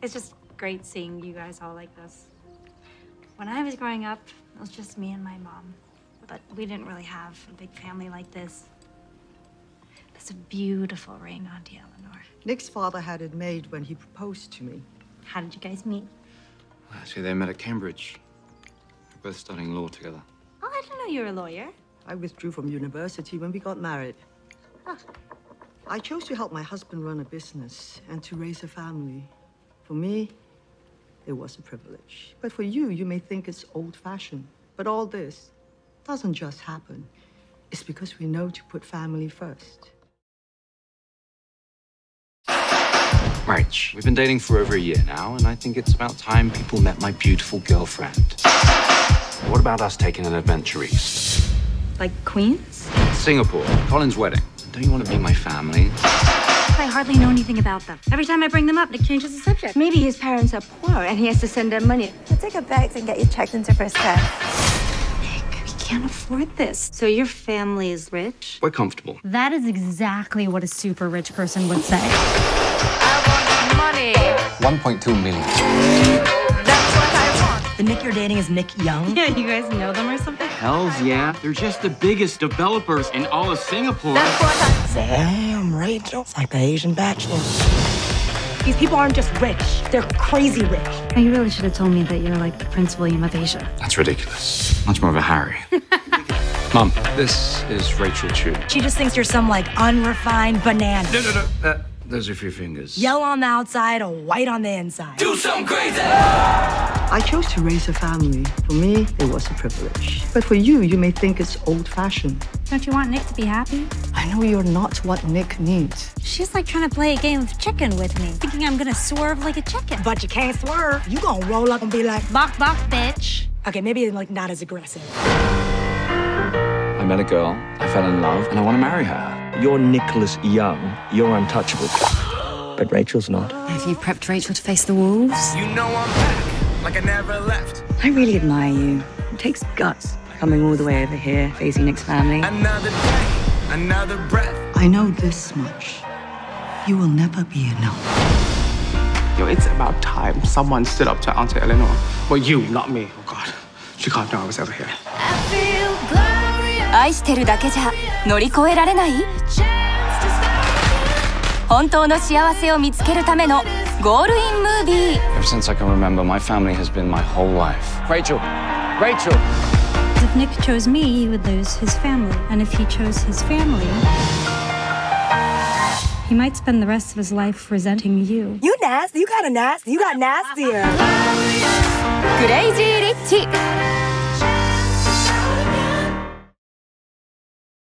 It's just great seeing you guys all like this. When I was growing up, it was just me and my mom. But we didn't really have a big family like this. That's a beautiful ring, Auntie Eleanor. Nick's father had it made when he proposed to me. How did you guys meet? Well, actually, they met at Cambridge. We're both studying law together. Oh, I didn't know you were a lawyer. I withdrew from university when we got married. Oh. I chose to help my husband run a business and to raise a family. For me, it was a privilege. But for you, you may think it's old-fashioned. But all this doesn't just happen. It's because we know to put family first. Marriage. We've been dating for over a year now, and I think it's about time people met my beautiful girlfriend. What about us taking an adventure east? Like Queens? Singapore. Colin's wedding. Don't you want to be my family? I hardly know anything about them. Every time I bring them up, Nick changes the subject. Maybe his parents are poor and he has to send them money. We'll take our bags and get you checked into first class. Nick, we can't afford this. So your family is rich? We're comfortable. That is exactly what a super rich person would say. I want money. 1.2 million. That's what I want. The Nick you're dating is Nick Young? Yeah, you guys know them or something? Hells yeah. They're just the biggest developers in all of Singapore. That's what I Damn, Rachel. It's like the Asian Bachelor. These people aren't just rich. They're crazy rich. Oh, you really should have told me that you're like the Prince William of Asia. That's ridiculous. Much more of a Harry. Mom, this is Rachel Chu. She just thinks you're some, like, unrefined banana. No. Those are a few fingers. Yellow on the outside or white on the inside. Do something crazy! I chose to raise a family. For me, it was a privilege. But for you, you may think it's old-fashioned. Don't you want Nick to be happy? I know you're not what Nick needs. She's like trying to play a game of chicken with me, thinking I'm gonna swerve like a chicken. But you can't swerve. You gonna roll up and be like, Bok bok, bitch. okay, maybe like not as aggressive. I met a girl, I fell in love, and I want to marry her. You're Nicholas Young. You're untouchable. But Rachel's not. Have you prepped Rachel to face the wolves? You know I'm back, like I never left. I really admire you. It takes guts coming all the way over here, facing Nick's family. Another day, another breath. I know this much. You will never be enough. Yo, it's about time someone stood up to Auntie Eleanor. Well, you, not me. Oh, God. She can't know I was over here. 愛してるだけじゃ乗り越えられない本当の幸せを見つけるためのゴールインムービー Ever since I can remember, my family has been my whole life. Rachel! If Nick chose me, he would lose his family. And if he chose his family, he might spend the rest of his life resenting you. You nasty. You kind of nasty. You got nastier. クレイジーリッチ